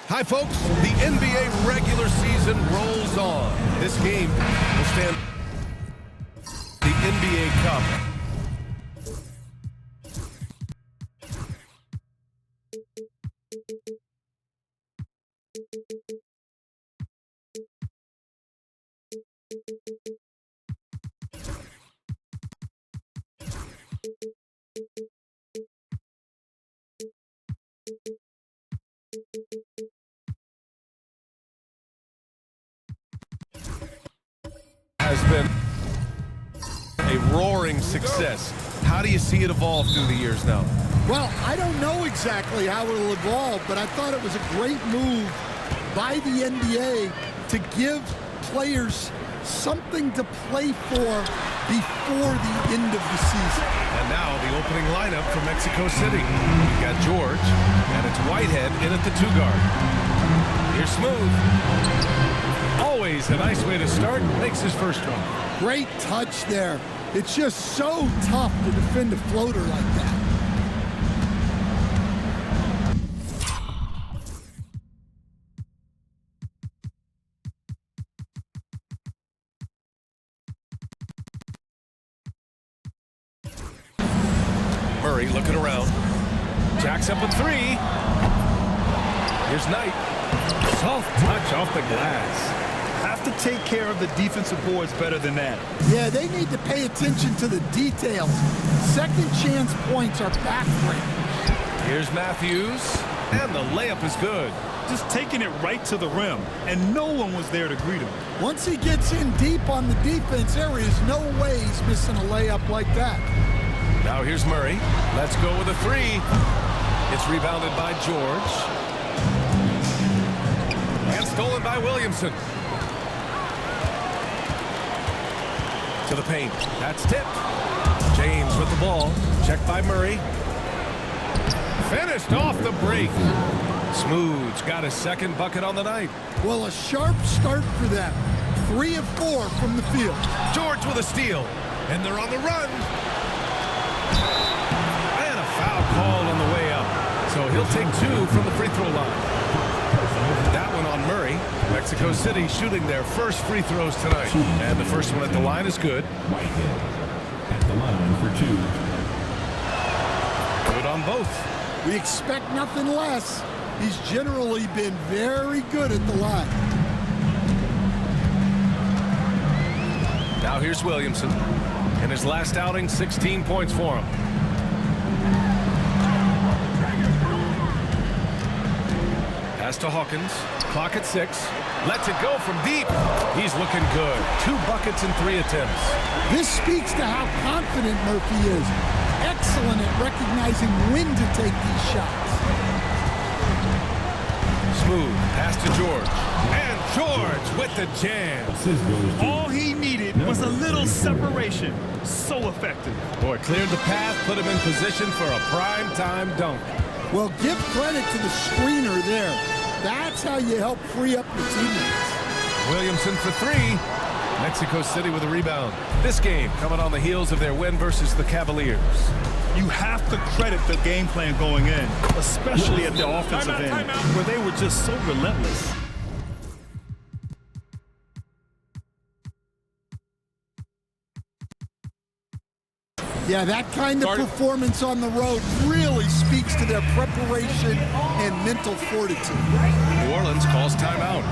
Hi, folks. The NBA regular season rolls on. This game will stand the NBA Cup. Has been a roaring success. How do you see it evolve through the years now? Well, I don't know exactly how it'll evolve, but I thought it was a great move by the NBA to give players something to play for before the end of the season. And now the opening lineup for Mexico City. We've got George, and it's Whitehead in at the 2 guard. Here's Smooth. Always a nice way to start. Makes his first one. Great touch there. It's just so tough to defend a floater like that. Murray looking around. Jacks up with 3. Here's Knight. Soft touch off the glass. Have to take care of the defensive boards better than that. Yeah, they need to pay attention to the details. Second chance points are backbreakers. Here's Matthews, and the layup is good. Just taking it right to the rim, and no one was there to greet him. Once he gets in deep on the defense, there is no way he's missing a layup like that. Now here's Murray. Let's go with a 3. It's rebounded by George. And stolen by Williamson. To the paint. That's tipped. James with the ball. Checked by Murray. Finished off the break. Smooth's got his second bucket on the night. Well, a sharp start for them. 3 of 4 from the field. George with a steal. And they're on the run. And a foul called on the way up. So he'll take 2 from the free throw line. That one on Murray. Mexico City shooting their first free throws tonight. And the first one at the line is good. Whitehead at the line for 2. Good on both. We expect nothing less. He's generally been very good at the line. Now here's Williamson. In his last outing, 16 points for him. Pass to Hawkins. Clock at 6. Lets it go from deep. He's looking good. 2 buckets and 3 attempts. This speaks to how confident Murphy is. Excellent at recognizing when to take these shots. Smooth. Pass to George. And George with the jam. All he needed was a little separation. So effective. Boy, cleared the path, put him in position for a prime-time dunk. Well, give credit to the screener there. That's how you help free up your teammates. Williamson for 3. Mexico City with a rebound. This game coming on the heels of their win versus the Cavaliers. You have to credit the game plan going in, especially at the offensive end, where they were just so relentless. Yeah, that kind of performance on the road really speaks to their preparation and mental fortitude. New Orleans calls timeout.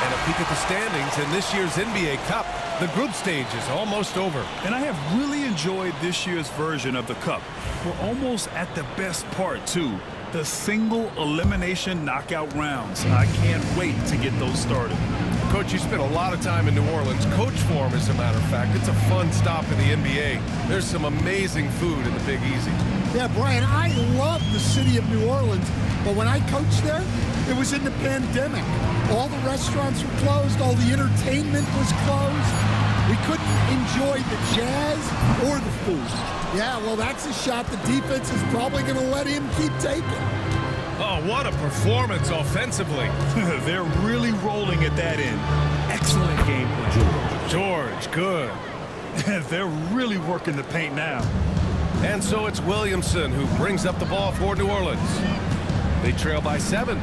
And a peek at the standings in this year's NBA Cup. The group stage is almost over. And I have really enjoyed this year's version of the Cup. We're almost at the best part, too. The single elimination knockout rounds. I can't wait to get those started. Coach, you spent a lot of time in New Orleans. Coach form, as a matter of fact. It's a fun stop in the NBA. There's some amazing food in the Big Easy. Yeah, Brian, I love the city of New Orleans, but when I coached there, it was in the pandemic. All the restaurants were closed, all the entertainment was closed. We couldn't enjoy the jazz or the food. Yeah, well, that's a shot the defense is probably going to let him keep taking. Oh, what a performance offensively. They're really rolling at that end. Excellent game play. George, good. They're really working the paint now. And so it's Williamson who brings up the ball for New Orleans. They trail by 7.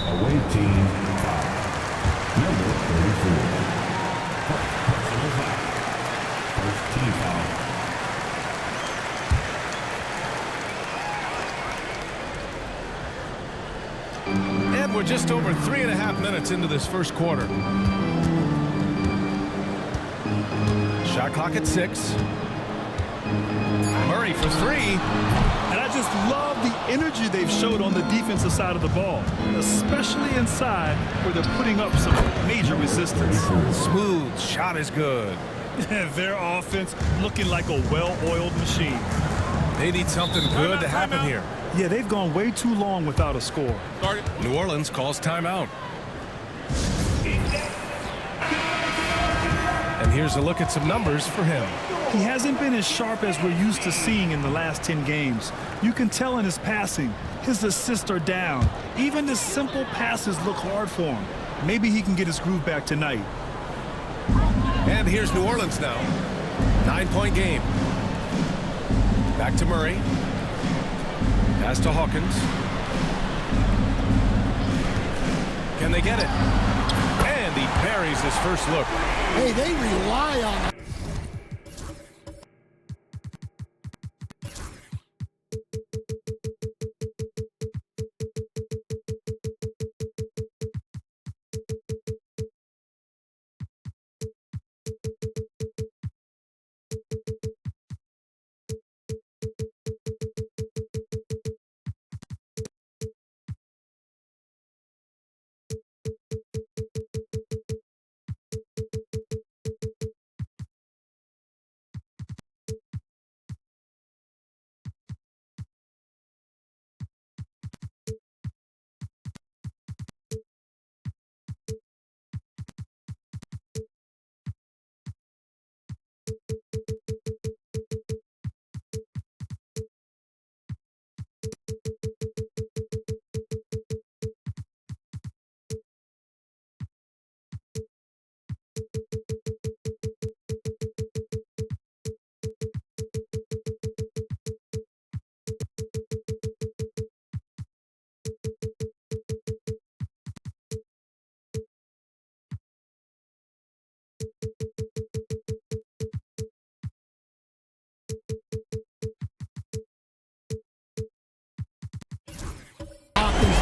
Away team foul. Number 34. Personal foul. First team foul. And we're just over 3.5 minutes into this first quarter. Shot clock at 6. Murray for 3. And I just love the energy they've showed on the defensive side of the ball, especially inside where they're putting up some major resistance. Smooth shot is good. Their offense looking like a well-oiled machine. They need something good to happen here. Yeah, they've gone way too long without a score. New Orleans calls timeout. And here's a look at some numbers for him. He hasn't been as sharp as we're used to seeing in the last 10 games. You can tell in his passing, his assists are down. Even the simple passes look hard for him. Maybe he can get his groove back tonight. And here's New Orleans now. 9-point game. Back to Murray. Pass to Hawkins. Can they get it? And he parries his first look. Hey, they rely on it.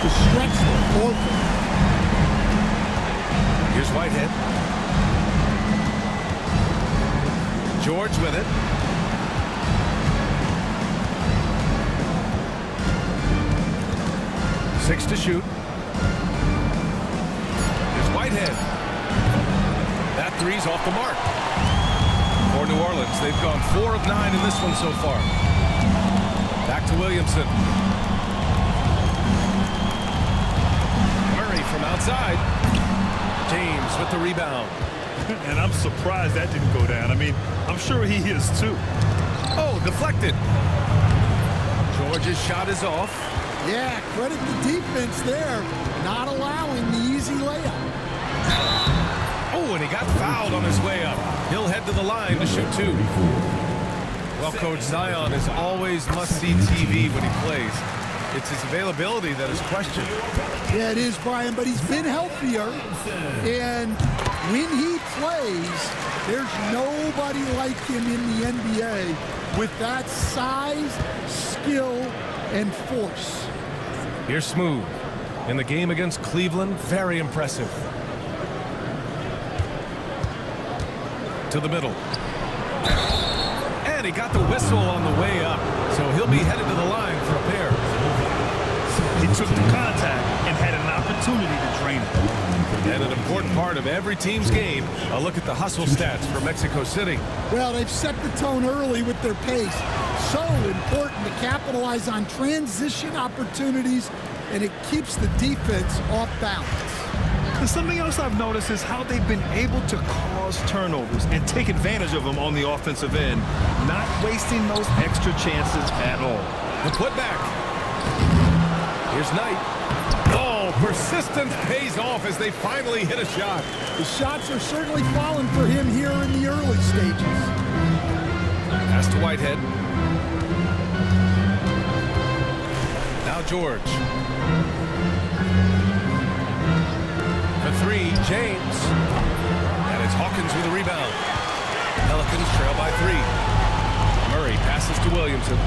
To stretch the floor. Here's Whitehead. George with it. Six to shoot. Here's Whitehead. That three's off the mark. For New Orleans, they've gone 4 of 9 in this one so far. Back to Williamson. From outside, James with the rebound. And I'm surprised that didn't go down. I mean, I'm sure he is too. Oh, deflected. George's shot is off. Yeah, credit the defense there, not allowing the easy layup. Oh, and he got fouled on his way up. He'll head to the line to shoot 2. Well, Coach, Zion is always must-see TV when he plays. It's his availability that is questioned. Yeah, it is, Brian, but he's been healthier. And when he plays, there's nobody like him in the NBA with that size, skill, and force. Here's Smooth. In the game against Cleveland, very impressive. To the middle. And he got the whistle on the way up, so he'll be headed to the line for a pair. He took the contact and had an opportunity to drain it. And an important part of every team's game, a look at the hustle stats for Mexico City. Well, they've set the tone early with their pace. So important to capitalize on transition opportunities, and it keeps the defense off balance. And something else I've noticed is how they've been able to cause turnovers and take advantage of them on the offensive end, not wasting those extra chances at all. The putback. Here's Knight. Oh, Persistence pays off as they finally hit a shot. The shots are certainly falling for him here in the early stages. Pass to Whitehead. Now George. For three, James. And it's Hawkins with a rebound. Pelicans trail by 3. Murray passes to Williamson.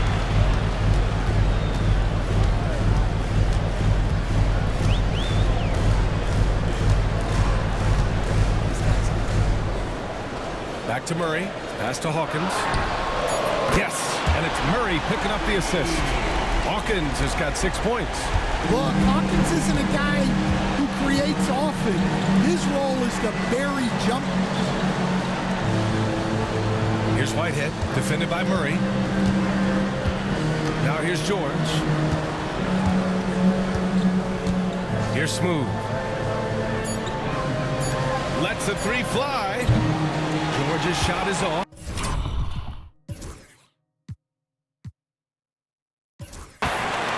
Back to Murray. Pass to Hawkins. Yes, and it's Murray picking up the assist. Hawkins has got 6 points. Look, Hawkins isn't a guy who creates often. His role is to bury jump. Here's Whitehead, defended by Murray. Now here's George. Here's Smooth. Lets the 3 fly. George's shot is off.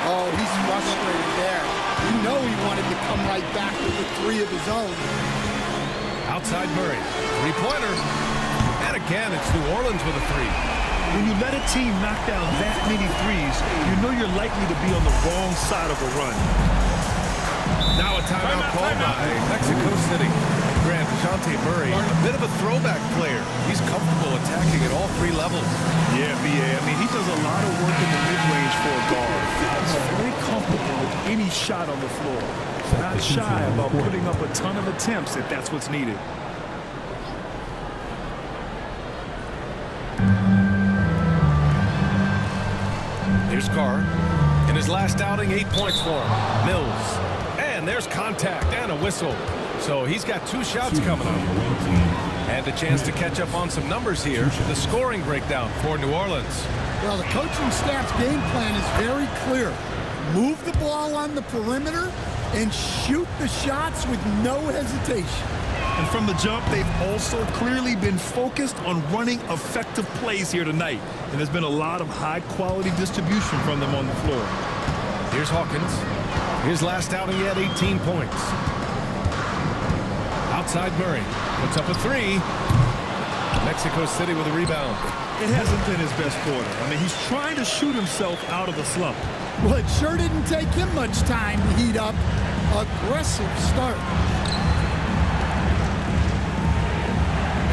Oh, he's frustrated there. You know he wanted to come right back with the 3 of his own. Outside Murray. 3-pointer. And again, it's New Orleans with a 3. When you let a team knock down that many threes, you know you're likely to be on the wrong side of a run. Now a timeout called by Mexico City. Grant, DeJounte Murray, a bit of a throwback player. He's comfortable attacking at all 3 levels. Yeah, B.A. I mean, he does a lot of work in the mid-range for a guard. He's very comfortable with any shot on the floor. Not shy about putting up a ton of attempts if that's what's needed. Here's Carr. In his last outing, 8 points for him. Mills. And there's contact and a whistle. So he's got 2 shots coming up. And a chance to catch up on some numbers here. The scoring breakdown for New Orleans. Well, the coaching staff's game plan is very clear. Move the ball on the perimeter and shoot the shots with no hesitation. And from the jump, they've also clearly been focused on running effective plays here tonight. And there's been a lot of high-quality distribution from them on the floor. Here's Hawkins. His last outing, he had 18 points. Outside Murray. Puts up a 3. Mexico City with a rebound. It hasn't been his best quarter. I mean, he's trying to shoot himself out of the slump. Well, it sure didn't take him much time to heat up. Aggressive start.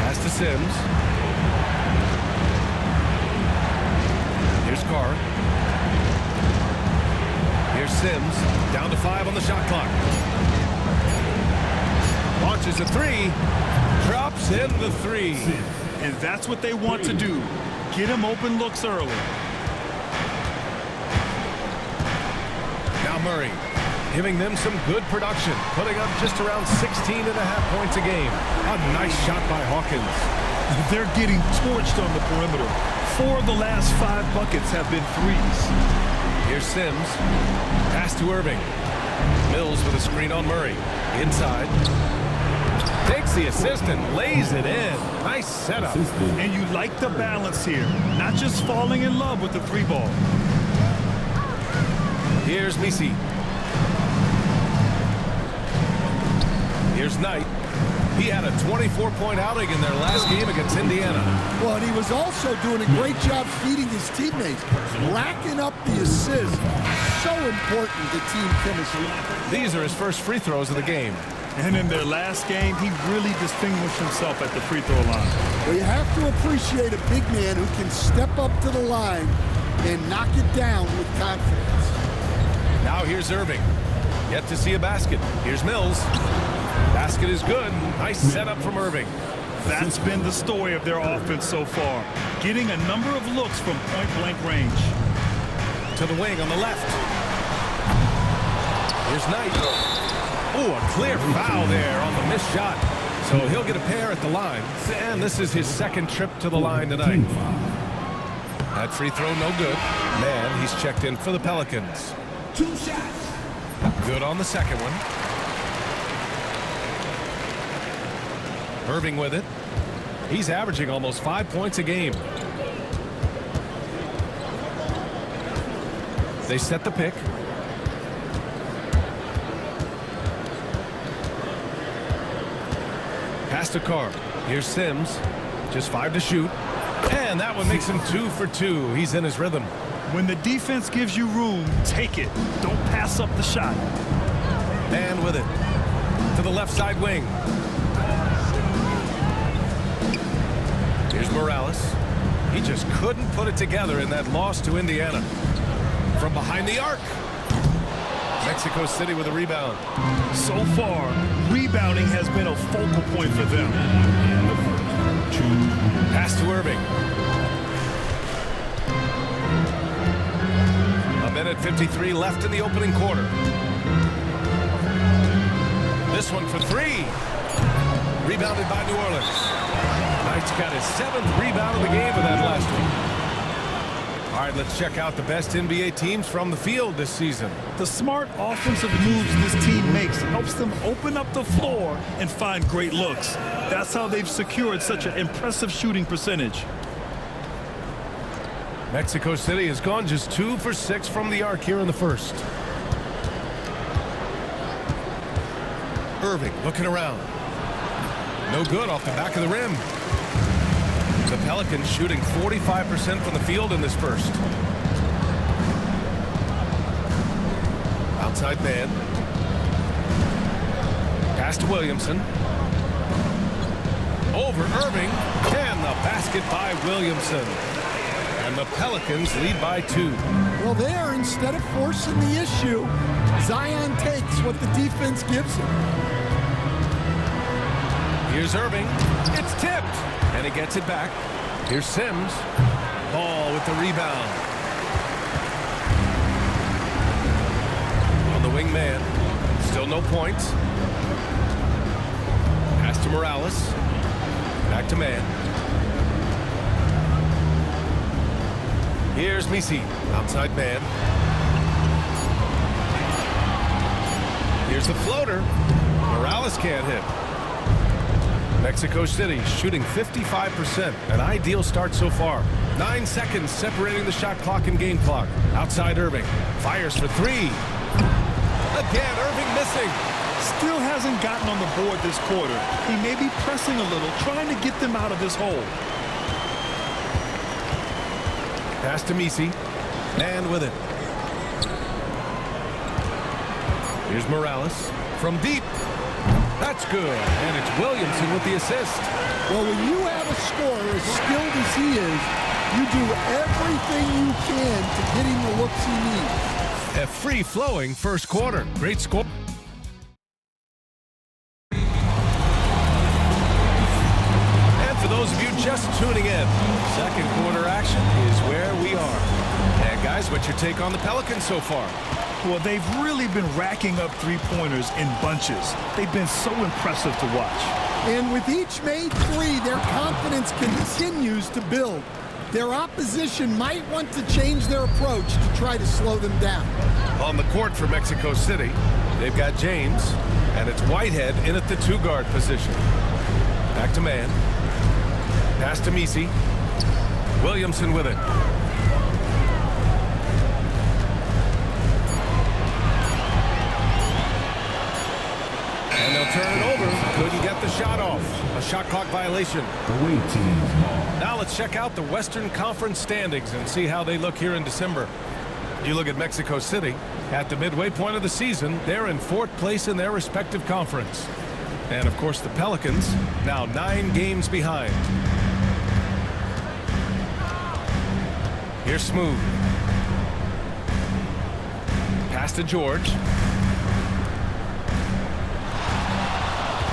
Pass to Sims. Here's Carr. Here's Sims. Down to 5 on the shot clock. Launches a 3. Drops in the 3. And that's what they want to do. Get him open looks early. Now Murray, giving them some good production, putting up just around 16.5 points a game. A nice shot by Hawkins. They're getting torched on the perimeter. 4 of the last 5 buckets have been threes. Here's Sims. Pass to Irving. Mills with a screen on Murray. Inside. Takes the assist and lays it in. Nice setup. And you like the balance here. Not just falling in love with the 3 ball. Here's Misi. Here's Knight. He had a 24-point outing in their last game against Indiana. Well, and he was also doing a great job feeding his teammates, racking up the assists. So important to team chemistry. These are his first free throws of the game. And in their last game, he really distinguished himself at the free throw line. Well, you have to appreciate a big man who can step up to the line and knock it down with confidence. Now here's Irving. Yet to see a basket. Here's Mills. Basket is good. Nice setup from Irving. That's been the story of their offense so far. Getting a number of looks from point-blank range. To the wing on the left. Here's Knight. Oh, a clear foul there on the missed shot. So he'll get a pair at the line. And this is his second trip to the line tonight. That free throw no good. Man, he's checked in for the Pelicans. 2 shots. Good on the second one. Irving with it. He's averaging almost 5 points a game. They set the pick. Pass to Carr. Here's Sims. Just 5 to shoot. And that one makes him 2 for 2. He's in his rhythm. When the defense gives you room, take it. Don't pass up the shot. And with it. To the left side wing. Here's Morales. He just couldn't put it together in that loss to Indiana. From behind the arc. Mexico City with a rebound. So far, rebounding has been a focal point for them. Pass to Irving. A minute 53 left in the opening quarter. This one for 3. Rebounded by New Orleans. Knight's got his 7th rebound of the game with that last one. All right, let's check out the best NBA teams from the field this season. The smart offensive moves this team makes helps them open up the floor and find great looks. That's how they've secured such an impressive shooting percentage. Mexico City has gone just 2 for 6 from the arc here in the first. Irving looking around. No good off the back of the rim. The Pelicans shooting 45% from the field in this first. Outside man. Pass to Williamson. Over Irving. And the basket by Williamson. And the Pelicans lead by 2. Well, there, instead of forcing the issue, Zion takes what the defense gives him. Here's Irving. It's tipped. And he gets it back. Here's Sims. Ball with the rebound. On the wing man. Still no points. Pass to Morales. Back to man. Here's Misi. Outside man. Here's the floater. Morales can't hit. Mexico City shooting 55%. An ideal start so far. 9 seconds separating the shot clock and game clock. Outside Irving. Fires for 3. Again, Irving missing. Still hasn't gotten on the board this quarter. He may be pressing a little, trying to get them out of this hole. Pass to Misi. And with it. Here's Morales. From deep. That's good. And it's Williamson with the assist. Well, when you have a scorer as skilled as he is, you do everything you can to get him the looks he needs. A free-flowing first quarter. Great score. And for those of you just tuning in, second quarter action is where we are. And guys, what's your take on the Pelicans so far? Well, they've really been racking up three-pointers in bunches. They've been so impressive to watch. And with each made 3, their confidence continues to build. Their opposition might want to change their approach to try to slow them down. On the court for Mexico City, they've got James, and it's Whitehead in at the 2-guard position. Back to man. Pass to Misi. Williamson with it. And they'll turn it over. Couldn't get the shot off. A shot clock violation. Away team ball. Now let's check out the Western Conference standings and see how they look here in December. You look at Mexico City. At the midway point of the season, they're in 4th place in their respective conference. And, of course, the Pelicans now 9 games behind. Here's Smooth. Pass to George.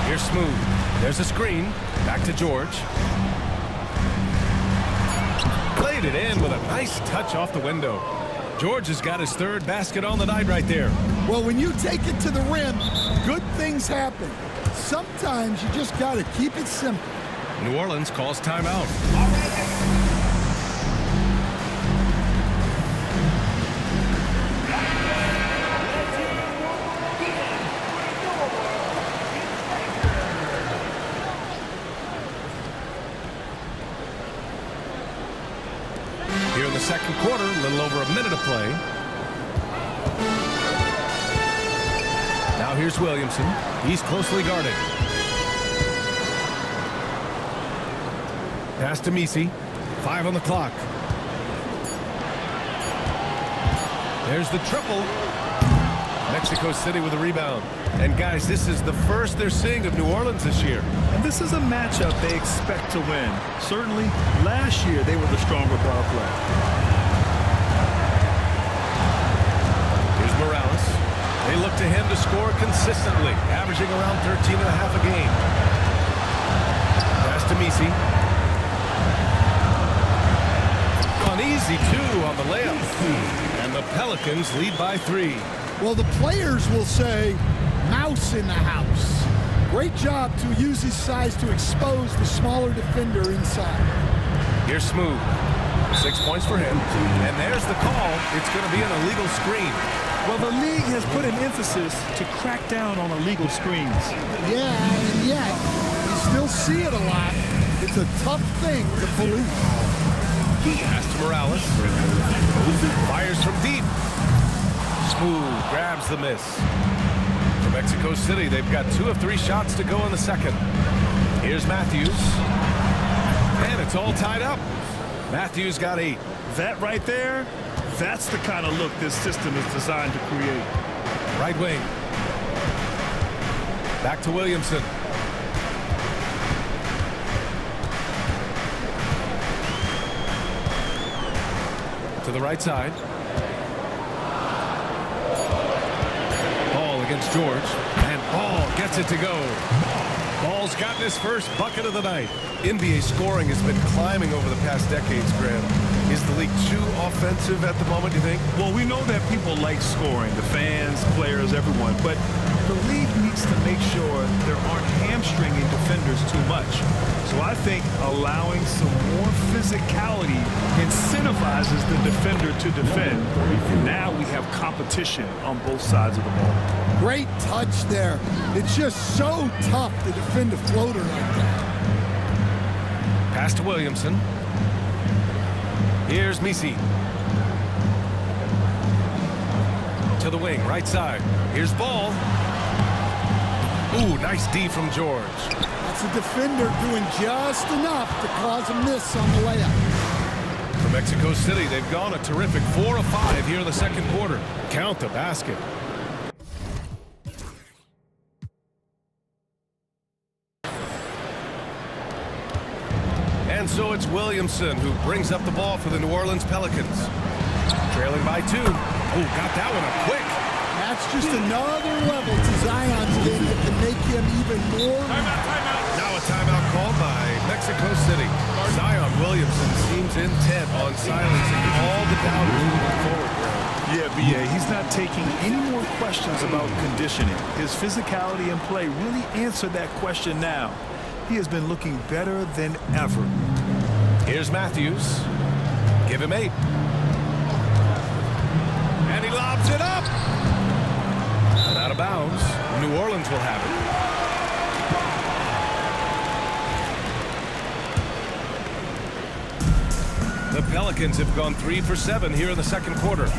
Here's Smooth. There's a screen. Back to George. Played it in with a nice touch off the window. George has got his 3rd basket on the night right there. Well, when you take it to the rim, good things happen. Sometimes you just got to keep it simple. New Orleans calls timeout. Here in the second quarter, a little over a minute of play. Now here's Williamson. He's closely guarded. Pass to Misi. 5 on the clock. There's the triple. Mexico City with a rebound. And guys, this is the first they're seeing of New Orleans this year. And this is a matchup they expect to win. Certainly, last year they were the stronger power play. Here's Morales. They look to him to score consistently, averaging around 13 and a half a game. Pass to Misi. An easy 2 on the layup. And the Pelicans lead by 3. Well, the players will say, mouse in the house. Great job to use his size to expose the smaller defender inside. Here's Smooth. 6 points for him. And there's the call. It's going to be an illegal screen. Well, the league has put an emphasis to crack down on illegal screens. Yeah, and yet, you still see it a lot. It's a tough thing to police. Pass to Morales. Fires from deep. Smooth grabs the miss. For Mexico City, they've got 2 of 3 shots to go in the second. Here's Matthews. And it's all tied up. Matthews got 8. That right there, that's the kind of look this system is designed to create. Right wing. Back to Williamson. To the right side. Ball against George. And Ball gets it to go. Ball's gotten his first bucket of the night. NBA scoring has been climbing over the past decades, Graham. Is the league too offensive at the moment, you think? Well, we know that people like scoring, the fans, players, everyone, but the league needs to make sure there aren't hamstringing defenders too much. So I think allowing some more physicality incentivizes the defender to defend. And now we have competition on both sides of the ball. Great touch there. It's just so tough to defend a floater like that. Pass to Williamson. Here's Misi. To the wing, right side. Here's Ball. Ooh, nice D from George. That's a defender doing just enough to cause a miss on the layup. For Mexico City, they've gone a terrific 4 of 5 here in the second quarter. Count the basket. And so it's Williamson who brings up the ball for the New Orleans Pelicans. Trailing by 2. Oh, got that one up quick. That's just another level to Zion's game that can make him even more. Timeout. Now a timeout called by Mexico City. Zion Williamson seems intent on silencing all the doubters moving forward. Yeah, B.A., he's not taking any more questions about conditioning. His physicality and play really answered that question now. He has been looking better than ever. Here's Matthews. Give him 8. And he lobs it up. And out of bounds. New Orleans will have it. The Pelicans have gone 3 for 7 here in the second quarter.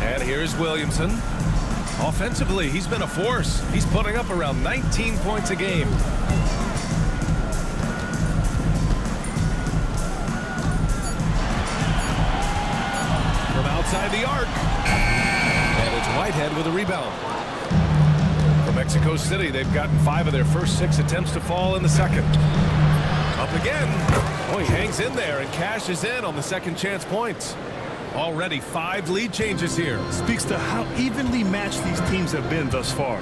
And here's Williamson. Offensively, he's been a force. He's putting up around 19 points a game. From outside the arc. And it's Whitehead with a rebound. For Mexico City, they've gotten 5 of their first 6 attempts to fall in the second. Up again. Oh, he hangs in there and cashes in on the second chance points. Already 5 lead changes here. Speaks to how evenly matched these teams have been thus far.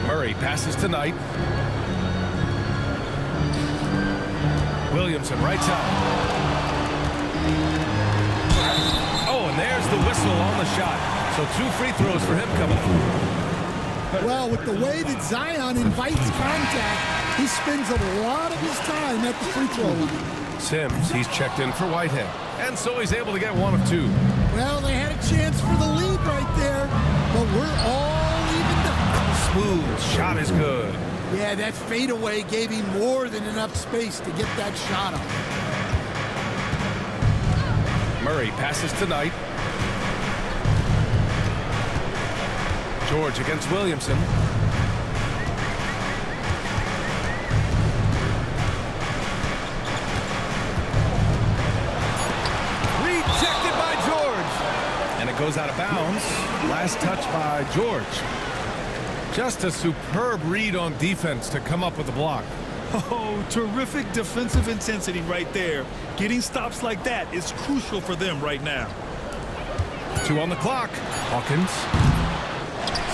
Murray passes to Knight. Williamson right side. Oh, and there's the whistle on the shot. So 2 free throws for him coming up. Well, with the way that Zion invites contact, he spends a lot of his time at the free throw line. Sims, he's checked in for Whitehead. And so he's able to get 1 of 2. Well, they had a chance for the lead right there, but we're all evened up. Smooth shot is good. Yeah, that fadeaway gave him more than enough space to get that shot up. Murray passes to Knight. George against Williamson. It goes out of bounds. Last touch by George. Just a superb read on defense to come up with the block. Oh, terrific defensive intensity right there. Getting stops like that is crucial for them right now. 2 on the clock. Hawkins.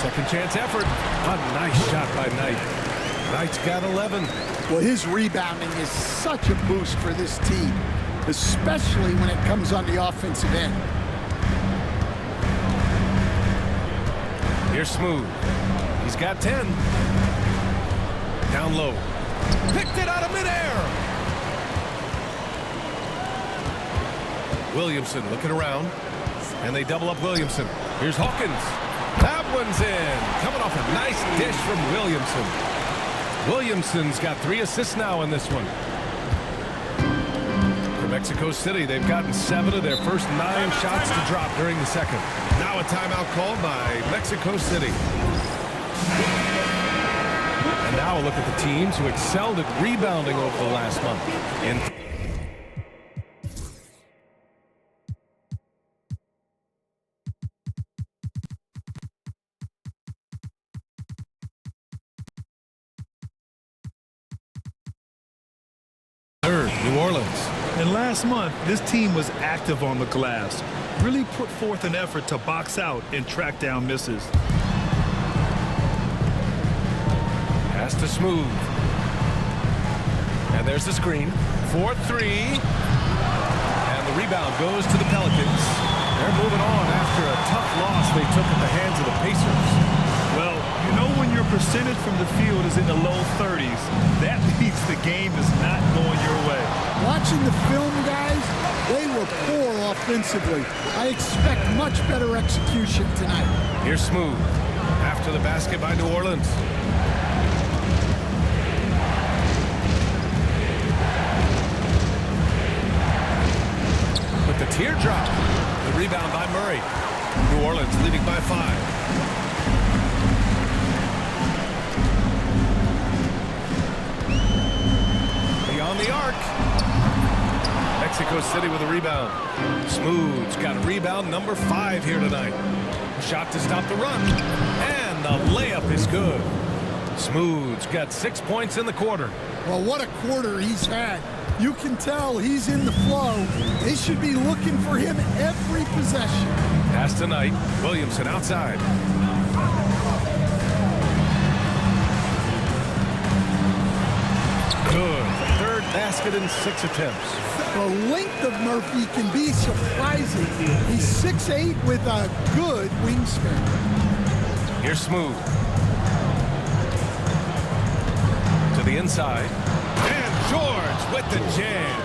Second chance effort. A nice shot by Knight. Knight's got 11. Well, his rebounding is such a boost for this team, especially when it comes on the offensive end. Here's Smooth. He's got 10. Down low. Picked it out of midair. Williamson looking around. And they double up Williamson. Here's Hawkins. That one's in. Coming off a nice dish from Williamson. Williamson's got 3 assists now in this one. For Mexico City, they've gotten 7 of their first 9 shots to drop during the second. Now a timeout called by Mexico City. And now a look at the teams who excelled at rebounding over the last month. Third, New Orleans. And last month, this team was active on the glass. Really put forth an effort to box out and track down misses. Pass to Smooth. And there's the screen. 4-3. And the rebound goes to the Pelicans. They're moving on after a tough loss they took at the hands of the Pacers. Well, you know when your percentage from the field is in the low 30s, that means the game is not going your way. Watching the film, guys, they were poor offensively. I expect much better execution tonight. Here's Smooth. After the basket by New Orleans. With the teardrop. The rebound by Murray. New Orleans leading by 5. On the arc. Mexico City with a rebound. Smooth's got a rebound number 5 here tonight. Shot to stop the run. And the layup is good. Smooth's got 6 points in the quarter. Well, what a quarter he's had. You can tell he's in the flow. They should be looking for him every possession. Pass to Knight. Williamson outside. Good. Third basket in 6 attempts. The length of Murphy can be surprising. He's 6'8" with a good wingspan. Here's Smooth. To the inside. And George with the jam.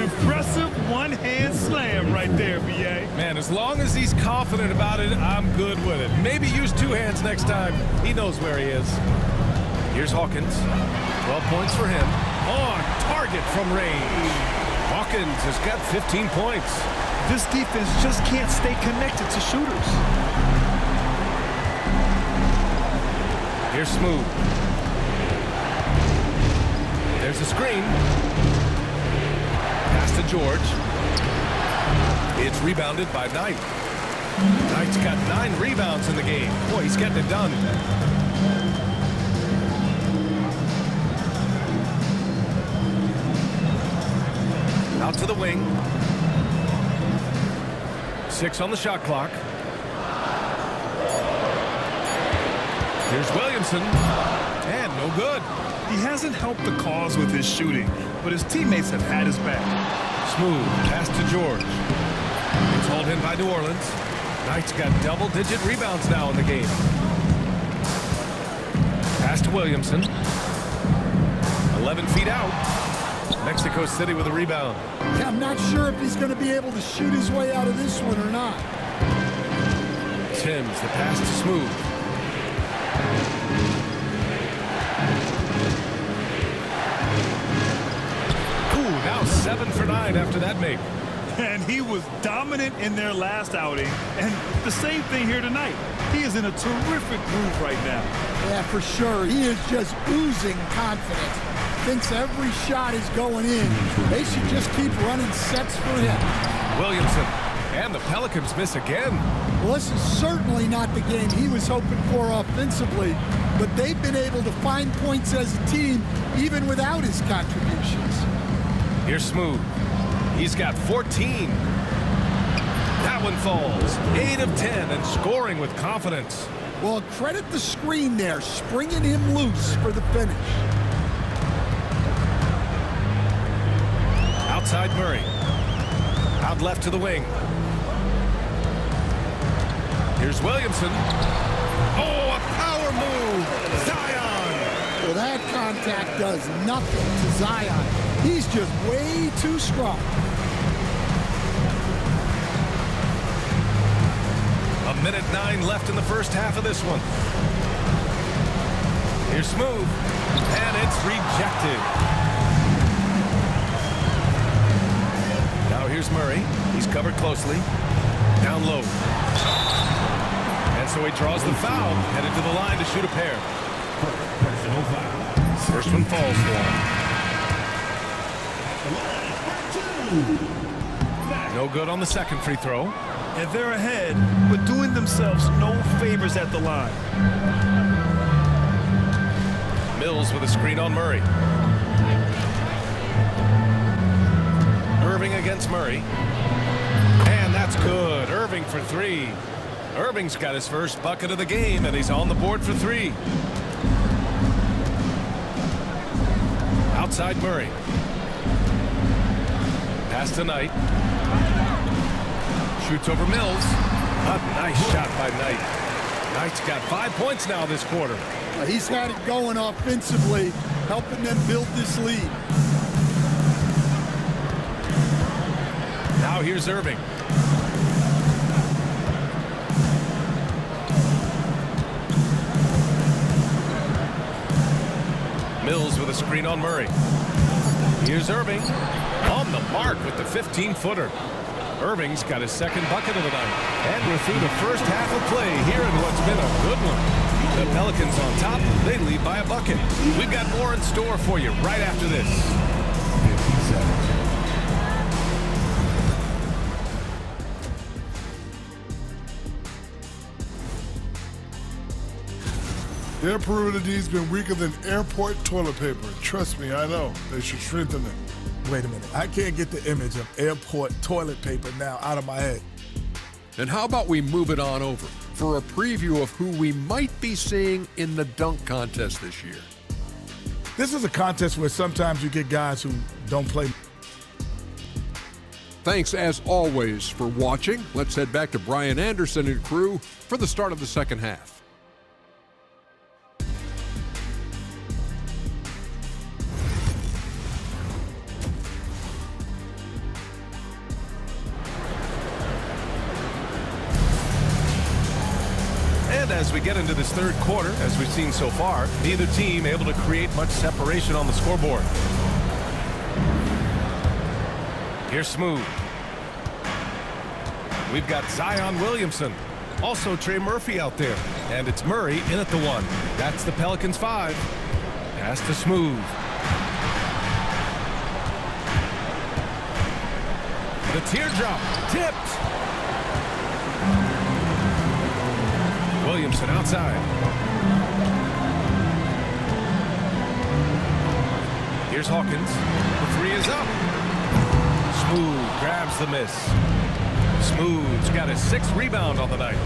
Impressive one-hand slam right there, B.A. Man, as long as he's confident about it, I'm good with it. Maybe use 2 hands next time. He knows where he is. Here's Hawkins. 12 points for him. On target from range. Hawkins has got 15 points. This defense just can't stay connected to shooters. Here's Smooth. There's a screen. Pass to George. It's rebounded by Knight. Knight's got 9 rebounds in the game. Boy, he's getting it done. Out to the wing. 6 on the shot clock. Here's Williamson. And no good. He hasn't helped the cause with his shooting, but his teammates have had his back. Smooth. Pass to George. It's hauled in by New Orleans. Knight's got double-digit rebounds now in the game. Pass to Williamson. 11 feet out. Mexico City with a rebound. Yeah, I'm not sure if he's going to be able to shoot his way out of this one or not. Timms, the pass to Smooth. Ooh, now 7 for 9 after that make. And he was dominant in their last outing. And the same thing here tonight. He is in a terrific groove right now. Yeah, for sure. He is just oozing confidence. Thinks every shot is going in. They should just keep running sets for him. Williamson And the Pelicans miss again. Well, this is certainly not the game he was hoping for offensively, but they've been able to find points as a team even without his contributions. Here's Smooth. He's got 14. That one falls. 8 of 10 and scoring with confidence. Well, credit the screen there, springing him loose for the finish. Outside Murray. Out left to the wing. Here's Williamson. Oh, a power move. Zion. Well, that contact does nothing to Zion. He's just way too strong. A minute 9 left in the first half of this one. Here's Smooth. And it's rejected. Now here's Murray. He's covered closely. Down low. And so he draws the foul. Headed to the line to shoot a pair. Personal foul. First one falls for him. No good on the second free throw. And they're ahead, but doing themselves no favors at the line. Mills with a screen on Murray. Irving against Murray. And that's good. Irving for 3. Irving's got his first bucket of the game, and he's on the board for 3. Outside Murray. Pass to Knight. Shoots over Mills. A nice shot by Knight. Knight's got 5 points now this quarter. He's had it going offensively, helping them build this lead. Now here's Irving. Mills with a screen on Murray. Here's Irving. On the mark with the 15-footer. Irving's got his second bucket of the night. And we're through the first half of play here in what's been a good one. The Pelicans on top. They lead by a bucket. We've got more in store for you right after this. 57. Their perimeter D's been weaker than airport toilet paper. Trust me, I know. They should strengthen it. Wait a minute. I can't get the image of airport toilet paper now out of my head. And how about we move it on over for a preview of who we might be seeing in the dunk contest this year. This is a contest where sometimes you get guys who don't play. Thanks, as always, for watching. Let's head back to Brian Anderson and crew for the start of the second half. And as we get into this third quarter, as we've seen so far, neither team able to create much separation on the scoreboard. Here's Smooth. We've got Zion Williamson. Also Trey Murphy out there. And it's Murray in at the 1. That's the Pelicans 5. Pass to Smooth. The teardrop. Tipped. Williamson outside. Here's Hawkins. The 3 is up. Smooth grabs the miss. Smooth's got his 6th rebound on the night.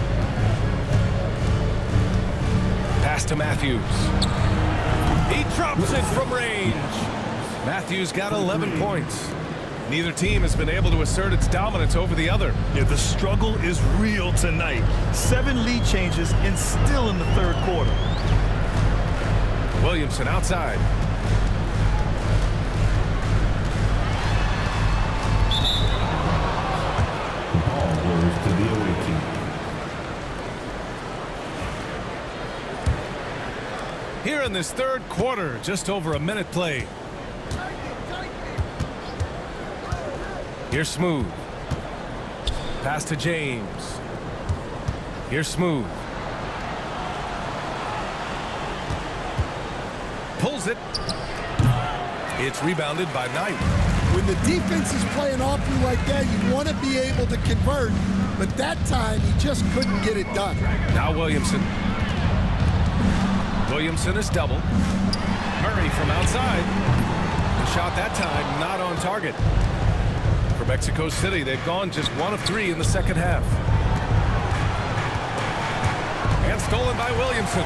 Pass to Matthews. He drops it from range. Matthews got 11 points. Neither team has been able to assert its dominance over the other. Yeah, the struggle is real tonight. 7 lead changes and still in the third quarter. Williamson outside. Ball goes to the away team. Here in this third quarter, just over a minute played. Here's Smooth. Pass to James. Here's Smooth. Pulls it. It's rebounded by Knight. When the defense is playing off you like that, you want to be able to convert. But that time, he just couldn't get it done. Now Williamson. Williamson is double. Murray from outside. The shot that time not on target. For Mexico City, they've gone just 1 of 3 in the second half. And stolen by Williamson.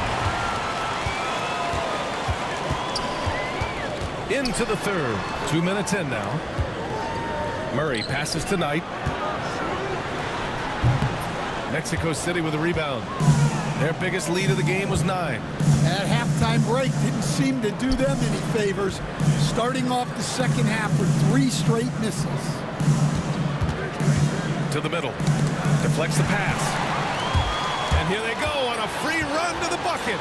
Into the third. 2 minutes in now. Murray passes to Knight. Mexico City with a rebound. Their biggest lead of the game was 9. That halftime break didn't seem to do them any favors. Starting off the second half with 3 straight misses. To the middle. Deflects the pass. And here they go on a free run to the bucket.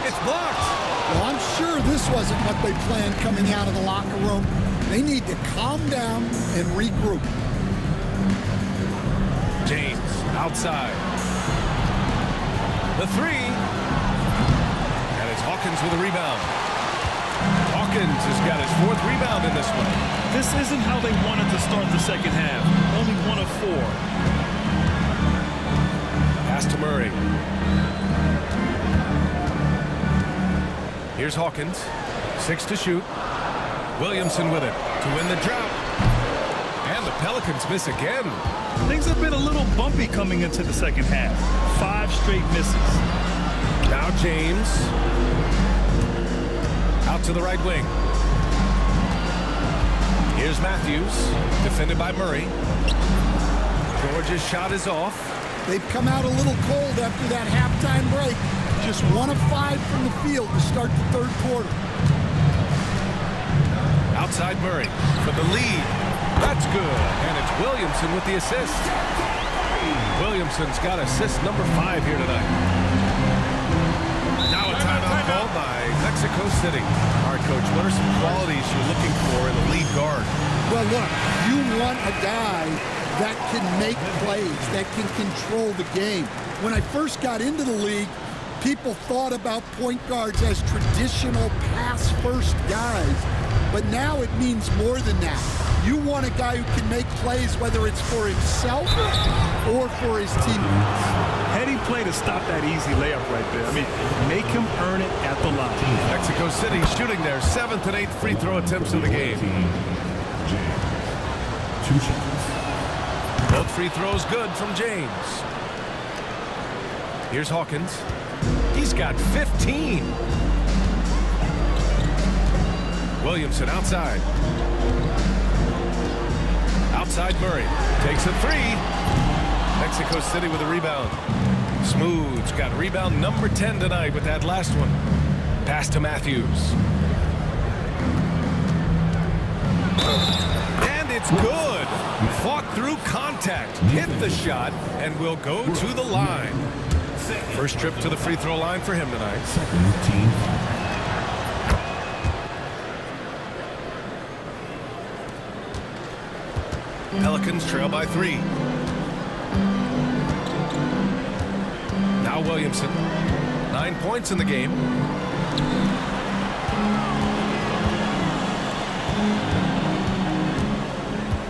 It's blocked. Well, I'm sure this wasn't what they planned coming out of the locker room. They need to calm down and regroup. James outside. The 3. And it's Hawkins with a rebound. Hawkins has got his 4th rebound in this one. This isn't how they wanted to start the second half. Only 1 of 4. Pass to Murray. Here's Hawkins. 6 to shoot. Williamson with it to win the drought. And the Pelicans miss again. Things have been a little bumpy coming into the second half. 5 straight misses. Now James. Out to the right wing. Here's Matthews. Defended by Murray. George's shot is off. They've come out a little cold after that halftime break. Just 1 of 5 from the field to start the third quarter. Outside Murray for the lead. That's good. And it's Williamson with the assist. Williamson's got assist number 5 here tonight. Now a timeout called by Mexico City. All right, Coach, what are some qualities you're looking for in a lead guard? Well, look, you want a guy that can make plays, that can control the game. When I first got into the league, people thought about point guards as traditional pass-first guys. But now it means more than that. You want a guy who can make plays, whether it's for himself or for his teammates. Heady play to stop that easy layup right there. I mean, make him earn it at the line. Mexico City shooting their 7th and 8th free throw attempts of the game. 2 shots. Both free throws good from James. Here's Hawkins. He's got 15. Williamson outside. Outside Murray. Takes a 3. Mexico City with a rebound. Smooth's got rebound number 10 tonight with that last one. Pass to Matthews. And it's good. Fought through contact. Hit the shot and will go to the line. First trip to the free throw line for him tonight. Team. Pelicans trail by 3. Now Williamson. 9 points in the game.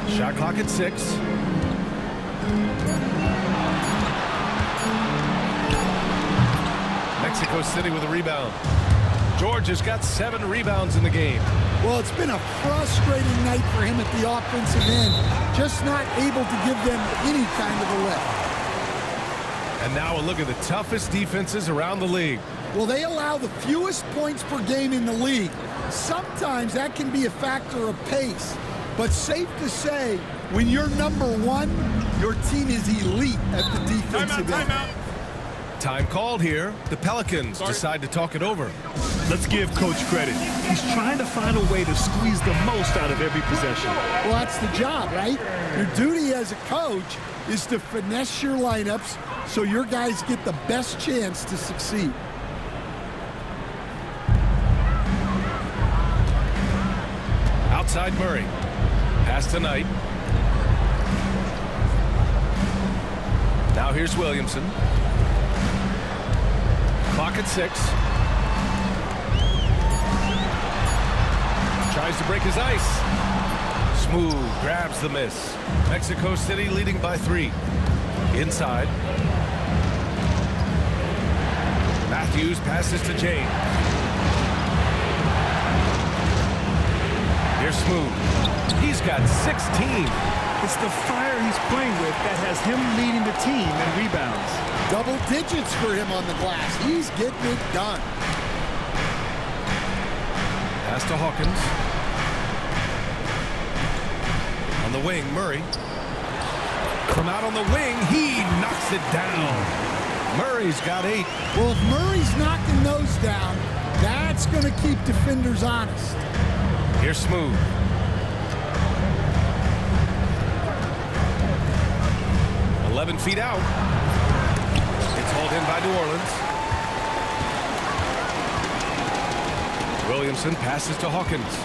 Shot clock at 6. Mexico City with a rebound. George has got 7 rebounds in the game. Well, it's been a frustrating night for him at the offensive end. Just not able to give them any kind of a lift. And now a look at the toughest defenses around the league. Well, they allow the fewest points per game in the league. Sometimes that can be a factor of pace. But safe to say, when you're number 1, your team is elite at the defensive end. Time called here. The Pelicans decide to talk it over. Let's give Coach credit. He's trying to find a way to squeeze the most out of every possession. Well, that's the job, right? Your duty as a coach is to finesse your lineups so your guys get the best chance to succeed. Outside Murray. Pass to Knight. Now here's Williamson. Clock at 6. Tries to break his ice. Smooth grabs the miss. Mexico City leading by 3. Inside. Matthews passes to James. Here's Smooth. He's got 16. It's the fire he's playing with that has him leading the team in rebounds. Double digits for him on the glass. He's getting it done. Pass to Hawkins. On the wing, Murray. From out on the wing, he knocks it down. Murray's got 8. Well, if Murray's knocking those down, that's going to keep defenders honest. Here's Smooth. Feet out. It's hauled in by New Orleans. Williamson passes to Hawkins.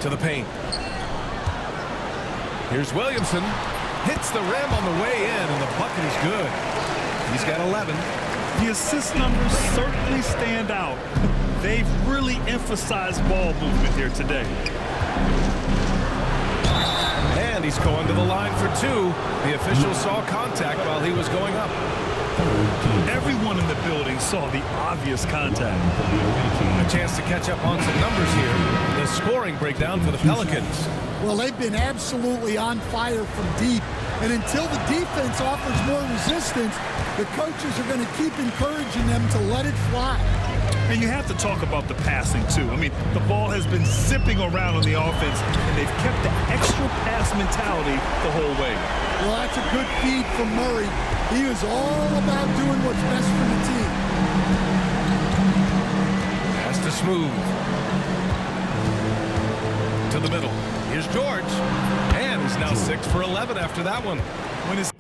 To the paint. Here's Williamson. Hits the rim on the way in, and the bucket is good. He's got 11. The assist numbers certainly stand out. They've really emphasized ball movement here today. And he's going to the line for 2. The official saw contact while he was going up. Everyone in the building saw the obvious contact. A chance to catch up on some numbers here. The scoring breakdown for the Pelicans. Well, they've been absolutely on fire from deep. And until the defense offers more resistance, the coaches are going to keep encouraging them to let it fly. And you have to talk about the passing, too. I mean, the ball has been zipping around on the offense, and they've kept the extra pass mentality the whole way. Well, that's a good feed from Murray. He was all about doing what's best for the team. Pass to Smooth. To the middle. Here's George. And he's now 6 for 11 after that one. When it's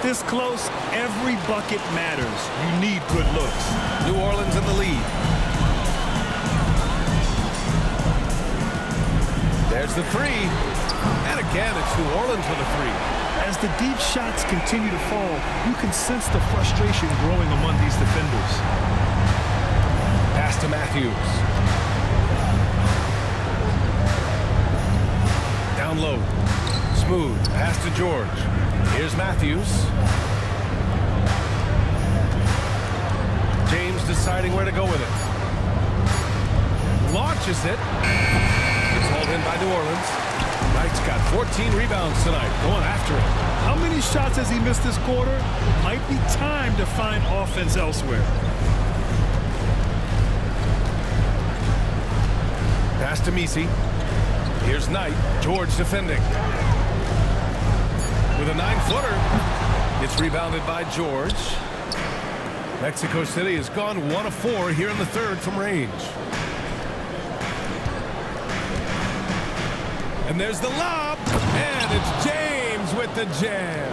this close, every bucket matters. You need good looks. New Orleans in the lead. There's the 3. And again, it's New Orleans with a 3. As the deep shots continue to fall, you can sense the frustration growing among these defenders. Pass to Matthews. Down low. Smooth. Pass to George. Here's Matthews. James deciding where to go with it. Launches it. It's hauled in by New Orleans. Knight's got 14 rebounds tonight. Going after it. How many shots has he missed this quarter? Might be time to find offense elsewhere. Pass to Messi. Here's Knight. George defending. With a 9-footer. It's rebounded by George. Mexico City has gone 1 of 4 here in the third from range. And there's the lob. And it's James with the jam.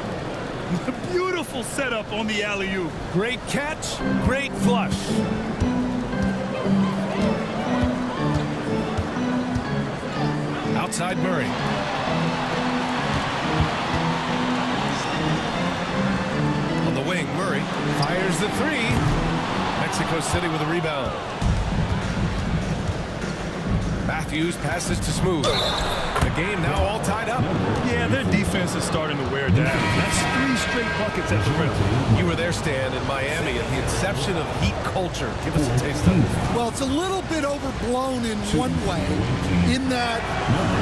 Beautiful setup on the alley-oop. Great catch, great flush. Outside Murray. On the wing, Murray fires the 3. Mexico City with a rebound. Matthews passes to Smooth. The game now all tied up. Yeah, their defense is starting to wear down. That's 3 straight buckets at the rim. You were there, Stan, in Miami at the inception of Heat culture. Give us a taste of it. Well, it's a little bit overblown in one way, in that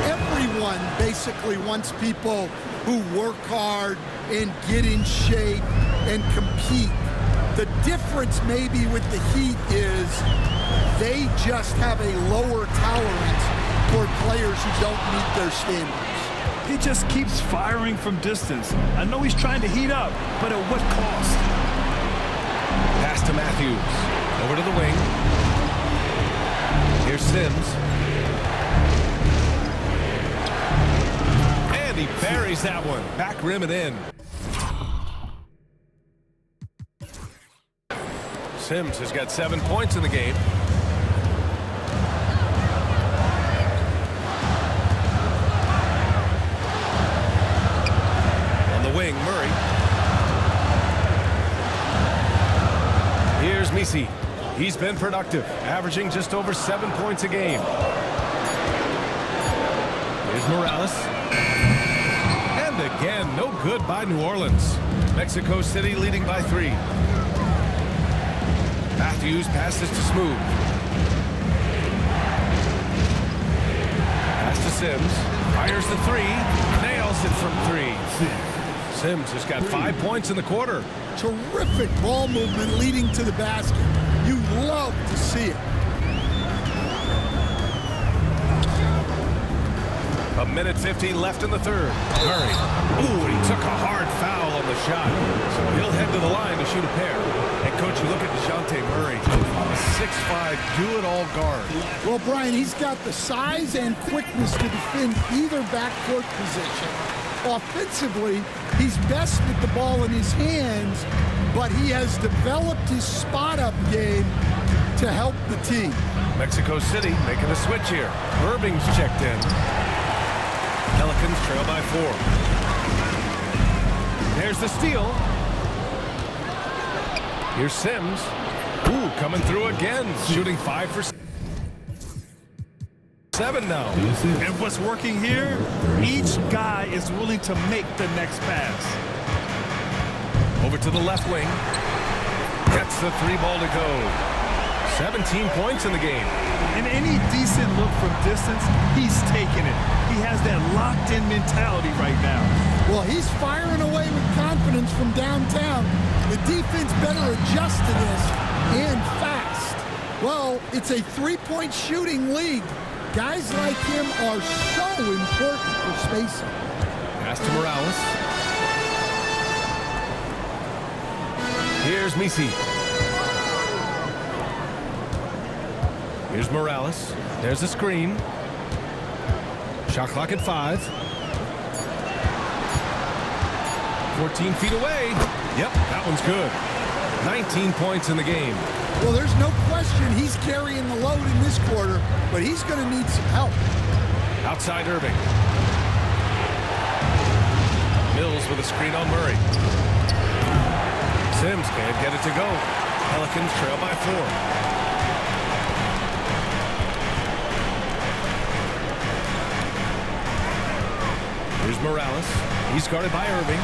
everyone basically wants people who work hard and get in shape and compete. The difference maybe with the Heat is they just have a lower tolerance for players who don't meet their standards. He just keeps firing from distance. I know he's trying to heat up, but at what cost? Pass to Matthews. Over to the wing. Here's Sims. And he buries that one. Back rim and in. Sims has got 7 points in the game. On the wing, Murray. Here's Here's Misi. He's been productive, averaging just over 7 points a game. Here's Morales. And again, no good by New Orleans. Mexico City leading by 3. Matthews passes to Smooth. Pass to Sims. Fires the 3. Nails it from 3. Sims has got 5 points in the quarter. Terrific ball movement leading to the basket. You love to see it. A minute 50 left in the third. Murray. Ooh, he took a hard foul on the shot. So he'll head to the line to shoot a pair. And coach, you look at DeJounte Murray, a 6'5", do-it-all guard. Well, Brian, he's got the size and quickness to defend either backcourt position. Offensively, he's best with the ball in his hands, but he has developed his spot-up game to help the team. Mexico City making a switch here. Irving's checked in. Pelicans trail by 4. There's the steal. Here's Sims. Ooh, coming through again. Shooting 5 for 7 now. And what's working here? Each guy is willing to make the next pass. Over to the left wing. Gets the 3 ball to go. 17 points in the game. And any decent look from distance, he's taking it. He has that locked-in mentality right now. Well, he's firing away with confidence from downtown. The defense better adjust to this, and fast. Well, it's a 3-point shooting league. Guys like him are so important for spacing. Pass to Morales. Here's Misi. Here's Morales. There's a screen. Shot clock at 5. 14 feet away. Yep, that one's good. 19 points in the game. Well, there's no question he's carrying the load in this quarter, but he's going to need some help. Outside Irving. Mills with a screen on Murray. Sims can't get it to go. Pelicans trail by 4. Here's Morales. He's guarded by Irving.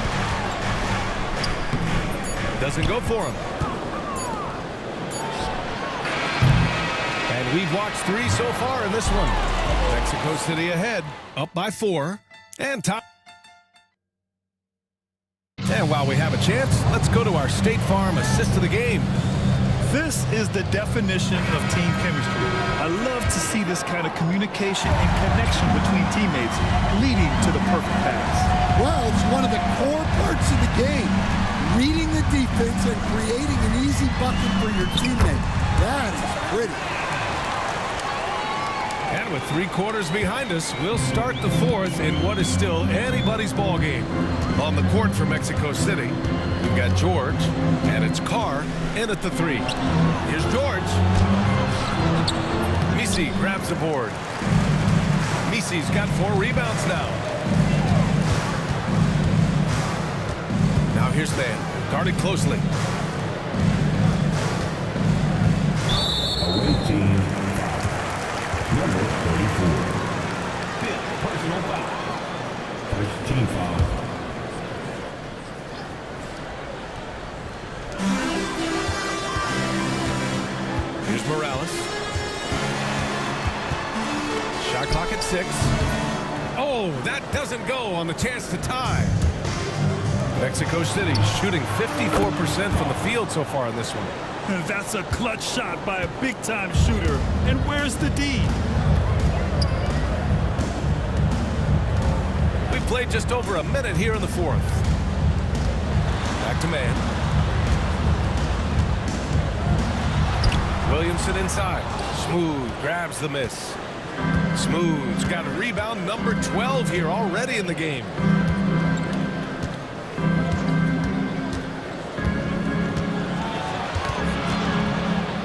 Doesn't go for him. And we've watched 3 so far in this one. Mexico City ahead, up by 4. And top. And while we have a chance, let's go to our State Farm assist of the game. This is the definition of team chemistry. I love to see this kind of communication and connection between teammates leading to the perfect pass. Well, it's one of the core parts of the game. Reading the defense and creating an easy bucket for your teammate. That is pretty. And with 3 quarters behind us, we'll start the 4th in what is still anybody's ball game. On the court for Mexico City, we've got George, and it's Carr in at the 3. Here's George. Misi grabs the board. Misi's got 4 rebounds now. Now here's Mann, guarded closely. Away team. Number 34. 5th personal foul. First team foul. Here's Morales. Shot clock at 6. Oh, that doesn't go on the chance to tie. Mexico City shooting 54% from the field so far in this one. That's a clutch shot by a big-time shooter. And where's the D? We've played just over a minute here in the 4th. Back to Mann. Williamson inside. Smooth grabs the miss. Smooth's got a rebound number 12 here already in the game.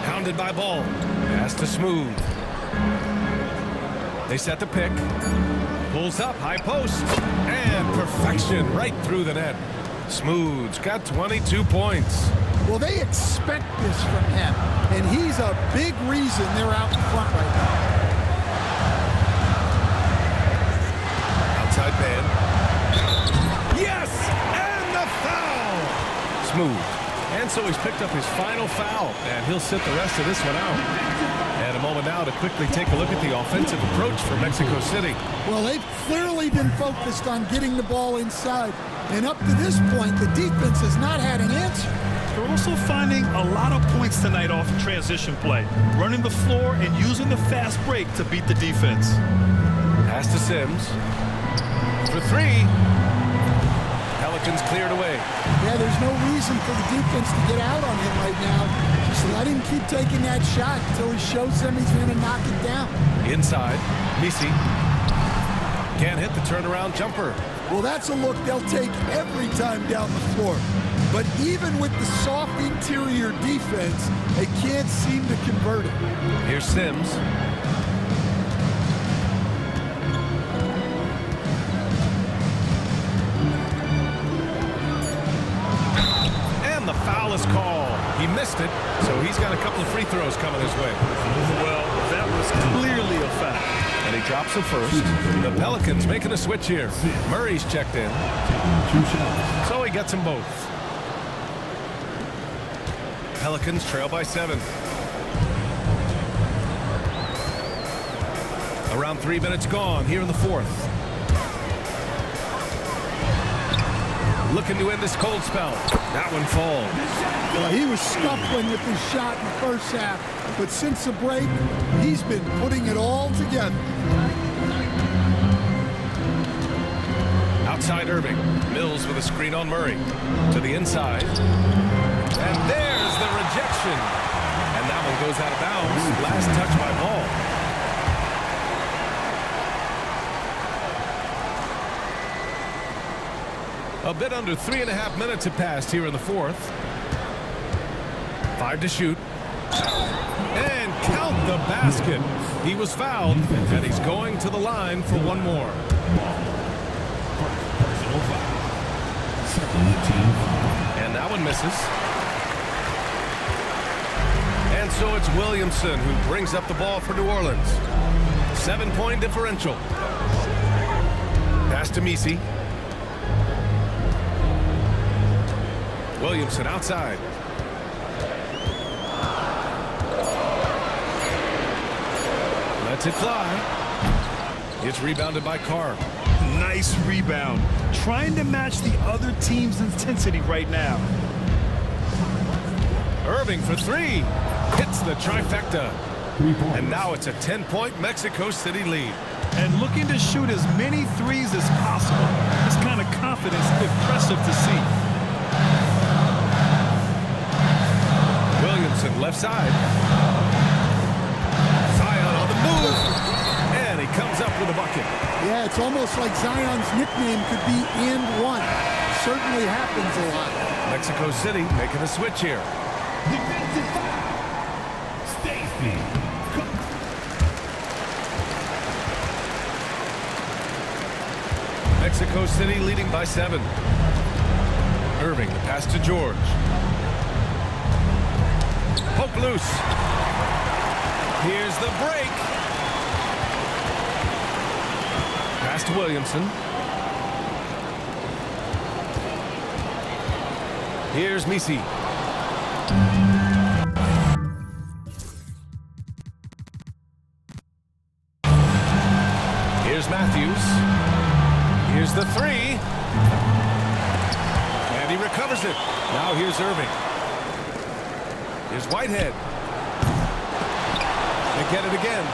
Hounded by Ball. Pass to Smooth. They set the pick. Pulls up, high post. And perfection right through the net. Smooth's got 22 points. Well, they expect this from him, and he's a big reason they're out in front right now. Outside man. Yes! And the foul! Smooth. And so he's picked up his final foul, and he'll sit the rest of this one out. And a moment now to quickly take a look at the offensive approach for Mexico City. Well, they've clearly been focused on getting the ball inside, and up to this point, the defense has not had an answer. They're also finding a lot of points tonight off of transition play, running the floor and using the fast break to beat the defense. Pass to Sims. For three. Pelicans cleared away. Yeah, there's no reason for the defense to get out on him right now. Just let him keep taking that shot until he shows them he's going to knock it down. Inside. Misi. Can't hit the turnaround jumper. Well, that's a look they'll take every time down the floor. But even with the soft interior defense, they can't seem to convert it. Here's Sims. And the foul is called. He missed it, so he's got a couple of free throws coming his way. Well, that was clearly a foul. And he drops him first. The Pelicans making a switch here. Murray's checked in. So he gets them both. Pelicans trail by 7. Around 3 minutes gone here in the fourth. Looking to end this cold spell. That one falls. Well, he was scuffling with his shot in the first half, but since the break, he's been putting it all together. Outside Irving. Mills with a screen on Murray. To the inside. And there's the rejection. And that one goes out of bounds. Last touch by Ball. A bit under 3.5 minutes have passed here in the fourth. 5 to shoot. And count the basket. He was fouled, and he's going to the line for one more. And that one misses. And so it's Williamson who brings up the ball for New Orleans. 7-point differential. Pass to Misi. Williamson outside. Lets it fly. It's rebounded by Carr. Nice rebound. Trying to match the other team's intensity right now. Irving for 3. Hits the trifecta. And now it's a 10-point Mexico City lead. And looking to shoot as many threes as possible. This kind of confidence is impressive to see. Williamson left side. Zion on the move. And he comes up with a bucket. Yeah, it's almost like Zion's nickname could be "and one." Certainly happens a lot. Mexico City making a switch here. Mexico City leading by 7. Irving, the pass to George. Poke loose. Here's the break. Pass to Williamson. Here's Misi. Here's Matthews. Here's the 3. And he recovers it. Now here's Irving. Here's Whitehead. They get it again.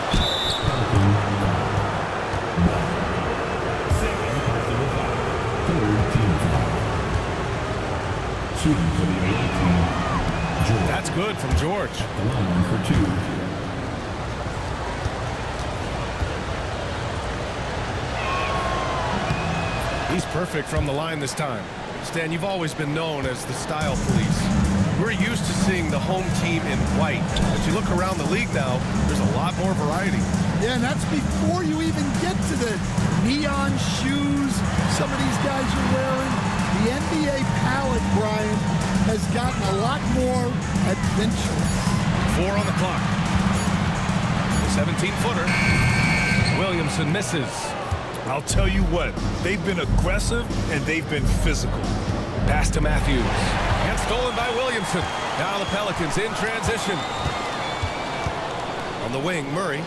That's good from George. The line for 2. He's perfect from the line this time. Stan, you've always been known as the style police. We're used to seeing the home team in white. But you look around the league now, there's a lot more variety. Yeah, and that's before you even get to the neon shoes some of these guys are wearing. The NBA palette, Brian, has gotten a lot more adventurous. 4 on the clock. The 17-footer. Williamson misses. I'll tell you what, they've been aggressive and they've been physical. Pass to Matthews. And stolen by Williamson. Now the Pelicans in transition. On the wing, Murray.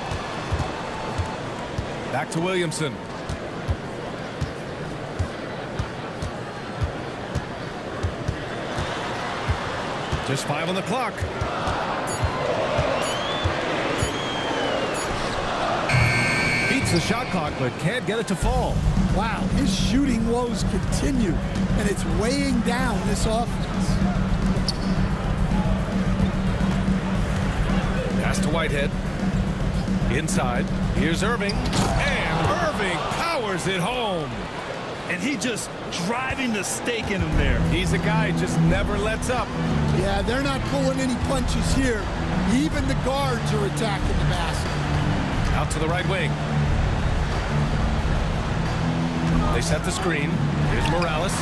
Back to Williamson. Just 5 on the clock. Beats the shot clock, but can't get it to fall. Wow, his shooting woes continue, and it's weighing down this offense. Pass to Whitehead. Inside. Here's Irving. And Irving powers it home. And he just driving the stake in him there. He's a guy who just never lets up. Yeah, they're not pulling any punches here. Even the guards are attacking the basket. Out to the right wing. They set the screen. Here's Morales.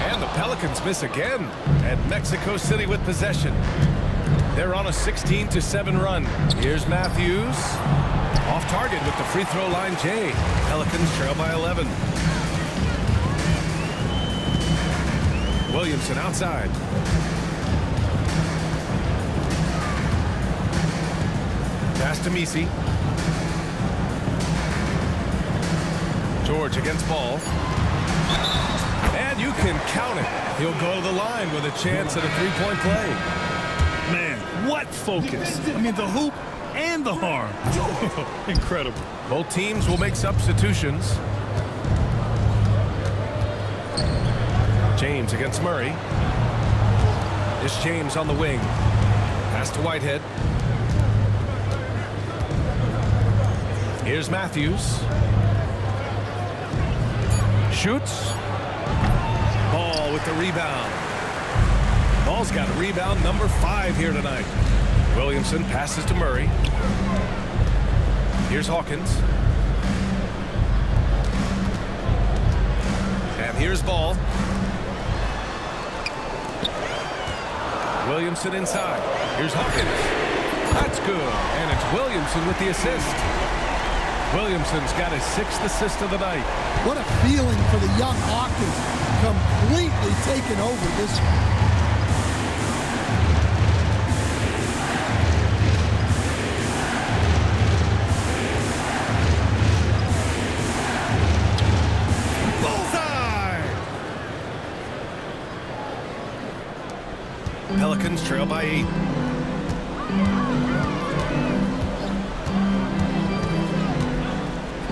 And the Pelicans miss again. And Mexico City with possession. They're on a 16-7 run. Here's Matthews. Off target with the free throw line, Jay. Pelicans trail by 11. Williamson outside. Pass to Misi. George against Ball. And you can count it. He'll go to the line with a chance at a three-point play. Man, what focus. I mean, the hoop and the harm. Incredible. Both teams will make substitutions. James against Murray. This James on the wing. Pass to Whitehead. Here's Matthews. Shoots. Ball with the rebound. Ball's got a rebound number 5 here tonight. Williamson passes to Murray. Here's Hawkins. And here's Ball. Williamson inside. Here's Hawkins. That's good. And it's Williamson with the assist. Williamson's got his 6th assist of the night. What a feeling for the young Hawkins. Completely taken over this one. Pelicans trail by 8.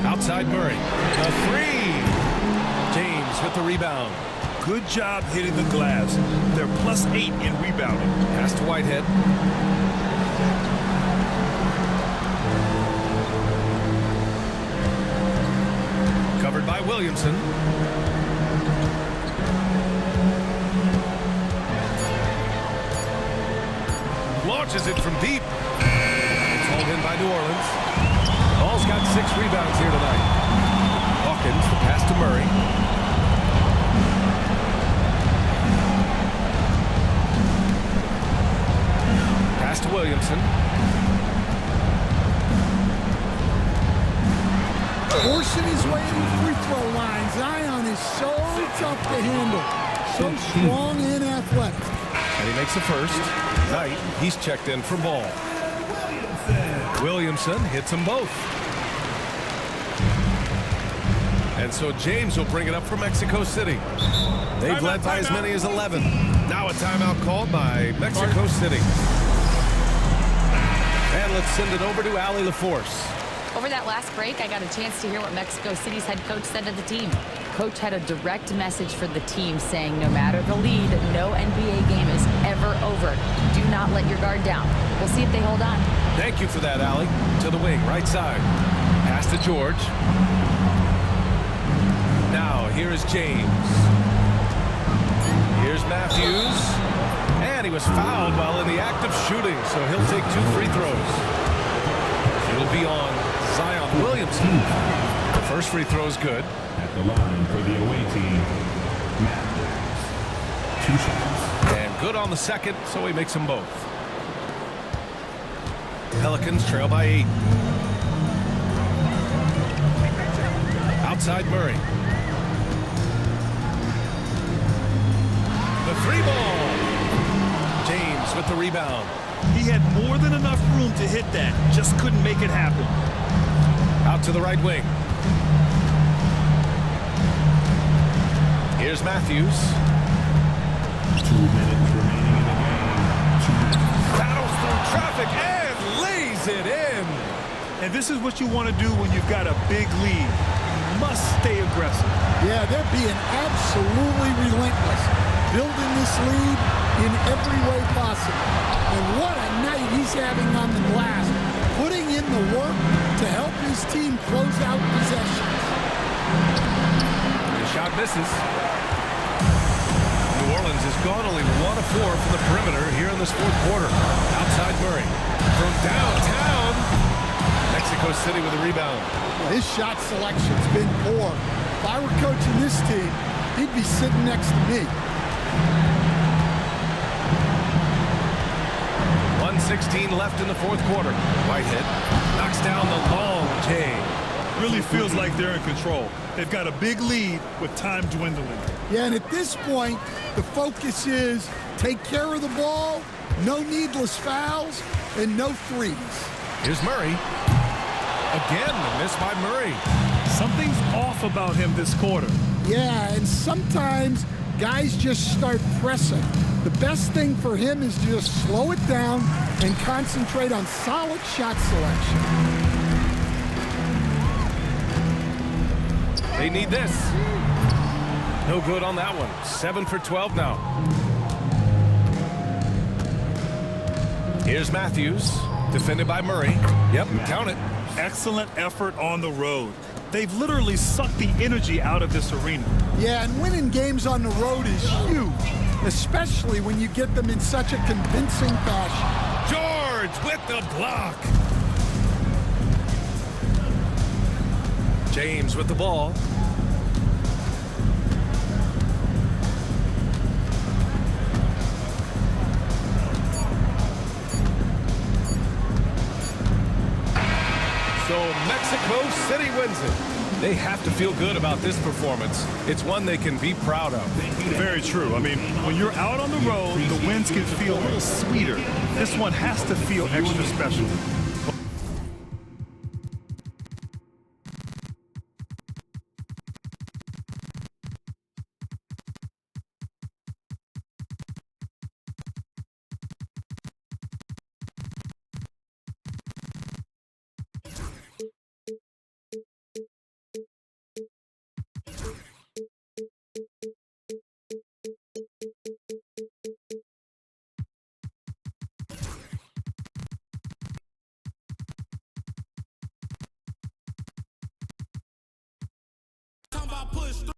Outside Murray. The 3. James with the rebound. Good job hitting the glass. They're +8 in rebounding. Pass to Whitehead. Covered by Williamson. Launches it from deep. It's hauled in by New Orleans. Ball's got 6 rebounds here tonight. Hawkins, the pass to Murray. Pass to Williamson. Forcing his way to the free throw line. Zion is so tough to handle. So strong and athletic. And he makes the first. Knight, he's checked in for Ball. Williamson hits them both. And so James will bring it up for Mexico City. They've led by as many as 11. Now a timeout called by Mexico City. And let's send it over to Allie LaForce. Over that last break, I got a chance to hear what Mexico City's head coach said to the team. Coach had a direct message for the team saying no matter the lead, no NBA game is ever over. Do not let your guard down. We'll see if they hold on. Thank you for that, Allie. To the wing, right side. Pass to George. Now, here is James. Here's Matthews. And he was fouled while in the act of shooting, so he'll take 2 free throws. It'll be on Zion Williamson. The first free throw is good. At the line for the away team, Matthews. 2 shots. Good on the second, so he makes them both. Pelicans trail by 8. Outside Murray. The 3-ball. James with the rebound. He had more than enough room to hit that, just couldn't make it happen. Out to the right wing. Here's Matthews. 2 minutes remaining in the game. Battles through traffic and lays it in. And this is what you want to do when you've got a big lead. You must stay aggressive. Yeah, they're being absolutely relentless, building this lead in every way possible. And what a night he's having on the glass, putting in the work to help his team close out possessions. The shot misses. New Orleans has gone only 1 of 4 from the perimeter here in this fourth quarter. Outside Murray. From downtown, Mexico City with a rebound. Well, his shot selection's been poor. If I were coaching this team, he'd be sitting next to me. 1:16 left in the fourth quarter. Whitehead knocks down the long J. Really feels like they're in control. They've got a big lead with time dwindling. Yeah, and at this point, the focus is take care of the ball, no needless fouls, and no threes. Here's Murray. Again, a miss by Murray. Something's off about him this quarter. Yeah, and sometimes guys just start pressing. The best thing for him is to just slow it down and concentrate on solid shot selection. They need this. No good on that one. 7 for 12 now. Here's Matthews, defended by Murray. Yep, count it. Excellent effort on the road. They've literally sucked the energy out of this arena. Yeah, and winning games on the road is huge, especially when you get them in such a convincing fashion. George with the block. James with the ball. So Mexico City wins it. They have to feel good about this performance. It's one they can be proud of. Very true. I mean, when you're out on the road, the wins can feel a little sweeter. This one has to feel extra special.